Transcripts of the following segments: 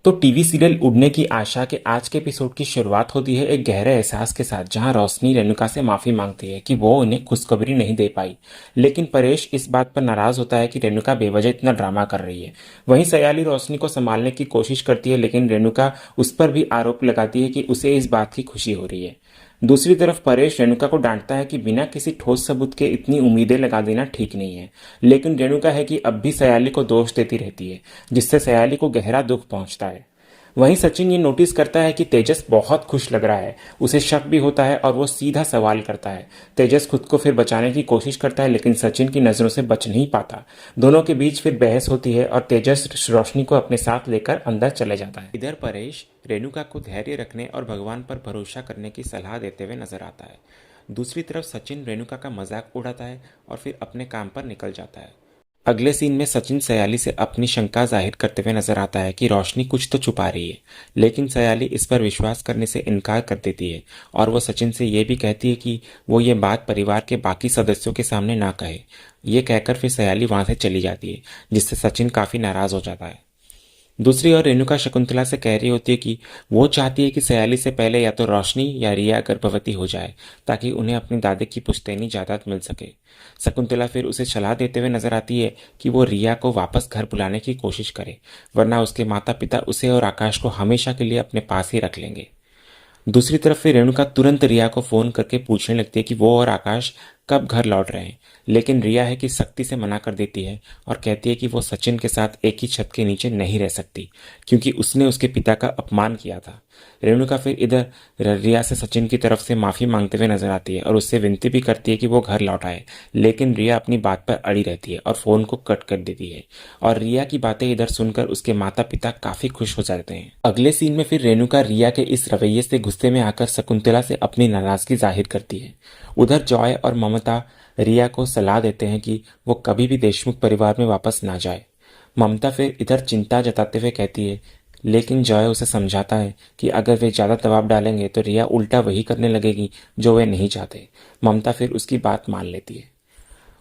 तो TV serial उड़ने की आशा के आज के एपिसोड की शुरुआत होती है एक गहरे एहसास के साथ, जहां रोशनी रेणुका से माफी मांगती है कि वो उन्हें खुशखबरी नहीं दे पाई। लेकिन परेश इस बात पर नाराज होता है कि रेणुका बेवजह इतना ड्रामा कर रही है। वहीं सयाली रोशनी को संभालने की कोशिश करती है, लेकिन रेणुका उस पर भी आरोप लगाती है कि उसे इस बात की खुशी हो रही है। दूसरी तरफ परेश रेणुका को डांटता है कि बिना किसी ठोस सबूत के इतनी उम्मीदें लगा देना ठीक नहीं है। लेकिन रेणुका है कि अब भी सयाली को दोष देती रहती है, जिससे सयाली को गहरा दुख पहुंचता है। वहीं सचिन ये नोटिस करता है कि तेजस बहुत खुश लग रहा है। उसे शक भी होता है और वो सीधा सवाल करता है। तेजस खुद को फिर बचाने की कोशिश करता है, लेकिन सचिन की नजरों से बच नहीं पाता। दोनों के बीच फिर बहस होती है और तेजस रोशनी को अपने साथ लेकर अंदर चले जाता है। इधर परेश रेणुका को धैर्य रखने और भगवान पर भरोसा करने की सलाह देते हुए नजर आता है। दूसरी तरफ सचिन रेणुका का मजाक उड़ाता है और फिर अपने काम पर निकल जाता है। अगले सीन में सचिन सयाली से अपनी शंका जाहिर करते हुए नजर आता है कि रोशनी कुछ तो छुपा रही है। लेकिन सयाली इस पर विश्वास करने से इनकार कर देती है और वो सचिन से ये भी कहती है कि वो ये बात परिवार के बाकी सदस्यों के सामने ना कहे। ये कहकर फिर सयाली वहां से चली जाती है, जिससे सचिन काफी नाराज हो जाता है। दूसरी ओर रेणुका शकुंतला से कह रही होती है कि वो चाहती है कि सयाली से पहले या तो रोशनी या रिया गर्भवती हो जाए, ताकि उन्हें अपनी दादी की पुश्तैनी जायदाद मिल सके। शकुंतला फिर उसे सलाह देते हुए नजर आती है कि वो रिया को वापस घर बुलाने की कोशिश करे, वरना उसके माता पिता उसे और आकाश को हमेशा के लिए अपने पास ही रख लेंगे। दूसरी तरफ फिर रेणुका तुरंत रिया को फोन करके पूछने लगती है कि वो और आकाश कब घर लौट रहे हैं। लेकिन रिया है कि सख्ती से मना कर देती है और कहती है कि वो सचिन के साथ एक ही छत के नीचे नहीं रह सकती, क्योंकि उसने उसके पिता का अपमान किया था। रेणुका फिर इधर रिया से सचिन की तरफ से माफी मांगते हुए नजर आती है और उससे विनती भी करती है कि वो घर लौट आए। लेकिन रिया अपनी बात पर अड़ी रहती है और फोन को कट कर देती है। और रिया की बातें इधर सुनकर उसके माता पिता काफी खुश हो जाते हैं। अगले सीन में फिर रेणुका रिया के इस रवैये से गुस्से में आकर शकुंतला से अपनी नाराजगी जाहिर करती है। उधर जॉय और ममता रिया को सलाह देते हैं कि वो कभी भी देशमुख परिवार में वापस ना जाए। ममता फिर इधर चिंता जताते हुए कहती है, लेकिन जॉय उसे समझाता है कि अगर वे ज्यादा दबाव डालेंगे तो रिया उल्टा वही करने लगेगी जो वे नहीं चाहते। ममता फिर उसकी बात मान लेती है।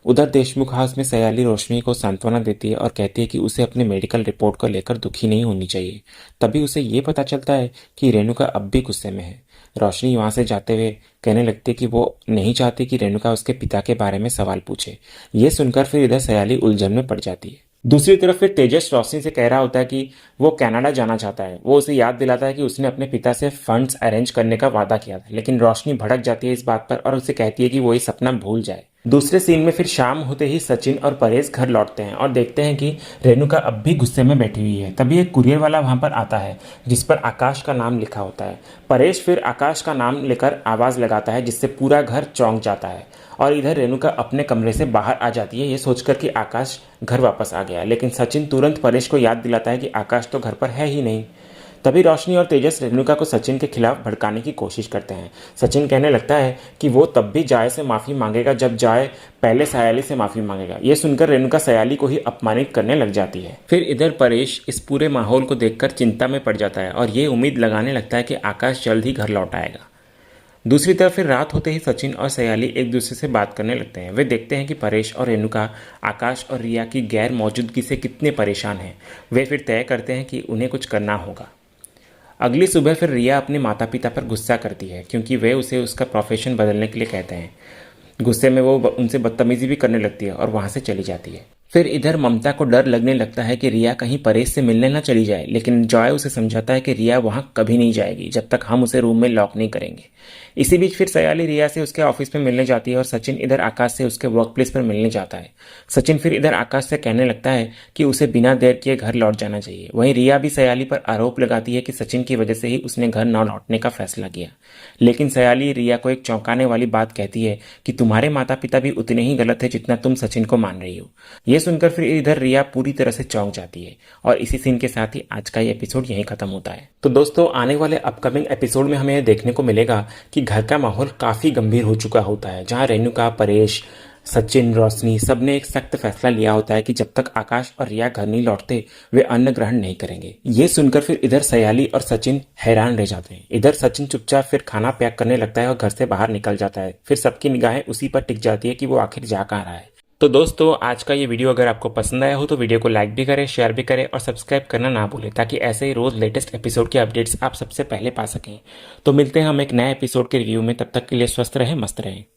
उधर देशमुख हाउस में सयाली रोशनी को सांत्वना देती है और कहती है कि उसे अपने मेडिकल रिपोर्ट को लेकर दुखी नहीं होनी चाहिए। तभी उसे ये पता चलता है कि रेणुका अब भी गुस्से में है। रोशनी वहां से जाते हुए कहने लगती है कि वो नहीं चाहती कि रेणुका उसके पिता के बारे में सवाल पूछे। ये सुनकर फिर इधर सयाली उलझन में पड़ जाती है। दूसरी तरफ फिर तेजस रोशनी से कह रहा होता है कि वो कनाडा जाना चाहता है। वो उसे याद दिलाता है कि उसने अपने पिता से फंड्स अरेंज करने का वादा किया था, लेकिन रोशनी भड़क जाती है इस बात पर और उसे कहती है कि वो ये सपना भूल जाए। दूसरे सीन में फिर शाम होते ही सचिन और परेश घर लौटते हैं और देखते हैं कि रेणुका अब भी गुस्से में बैठी हुई है। तभी एक कुरियर वाला वहां पर आता है, जिस पर आकाश का नाम लिखा होता है। परेश फिर आकाश का नाम लेकर आवाज लगाता है, जिससे पूरा घर चौंक जाता है। और इधर रेणुका अपने कमरे से बाहर आ जाती है, ये सोचकर कि आकाश घर वापस आ गया। लेकिन सचिन तुरंत परेश को याद दिलाता है कि आकाश तो घर पर है ही नहीं। तभी रोशनी और तेजस रेणुका को सचिन के खिलाफ भड़काने की कोशिश करते हैं। सचिन कहने लगता है कि वो तब भी जॉय से माफी मांगेगा जब जॉय पहले सयाली से माफी मांगेगा। ये सुनकर रेणुका सयाली को ही अपमानित करने लग जाती है। फिर इधर परेश इस पूरे माहौल को देखकर चिंता में पड़ जाता है और ये उम्मीद लगाने लगता है कि आकाश जल्द ही घर लौट आएगा। दूसरी तरफ फिर रात होते ही सचिन और सयाली एक दूसरे से बात करने लगते हैं। वे देखते हैं कि परेश और रेणुका आकाश और रिया की गैर मौजूदगी से कितने परेशान हैं। वे फिर तय करते हैं कि उन्हें कुछ करना होगा। अगली सुबह फिर रिया अपने माता पिता पर गुस्सा करती है, क्योंकि वे उसे उसका प्रोफेशन बदलने के लिए कहते हैं। गुस्से में वो उनसे बदतमीजी भी करने लगती है और वहां से चली जाती है। फिर इधर ममता को डर लगने लगता है कि रिया कहीं परेश से मिलने ना चली जाए, लेकिन जॉय उसे समझाता है कि रिया वहां कभी नहीं जाएगी जब तक हम उसे रूम में लॉक नहीं करेंगे। इसी बीच फिर सयाली रिया से उसके ऑफिस में मिलने जाती है और सचिन इधर आकाश से उसके वर्क प्लेस पर मिलने जाता है। सचिन फिर इधर आकाश से कहने लगता है कि उसे बिना देर किए घर लौट जाना चाहिए। वहीं रिया भी सयाली पर आरोप लगाती है कि सचिन की वजह से ही उसने घर न लौटने का फैसला किया। लेकिन सयाली रिया को एक चौंकाने वाली बात कहती है कि तुम्हारे माता पिता भी उतने ही गलत है जितना तुम सचिन को मान रही हो। यह सुनकर फिर इधर रिया पूरी तरह से चौंक जाती है और इसी सीन के साथ ही आज का ये एपिसोड यहीं खत्म होता है। तो दोस्तों, आने वाले अपकमिंग एपिसोड में हमें देखने को मिलेगा कि घर का माहौल काफी गंभीर हो चुका होता है, जहां रेणुका, परेश, सचिन, रोशनी सबने एक सख्त फैसला लिया होता है कि जब तक आकाश और रिया घर नहीं लौटते वे अन्न ग्रहण नहीं करेंगे। ये सुनकर फिर इधर सयाली और सचिन हैरान रह जाते हैं। इधर सचिन चुपचाप फिर खाना पैक करने लगता है और घर से बाहर निकल जाता है। फिर सबकी निगाहें उसी पर टिक जाती है कि वो आखिर जा कहाँ रहा है। तो दोस्तों, आज का ये वीडियो अगर आपको पसंद आया हो तो वीडियो को लाइक भी करें, शेयर भी करें और सब्सक्राइब करना ना भूलें, ताकि ऐसे ही रोज लेटेस्ट एपिसोड के अपडेट्स आप सबसे पहले पा सकें। तो मिलते हैं हम एक नए एपिसोड के रिव्यू में, तब तक के लिए स्वस्थ रहें, मस्त रहें।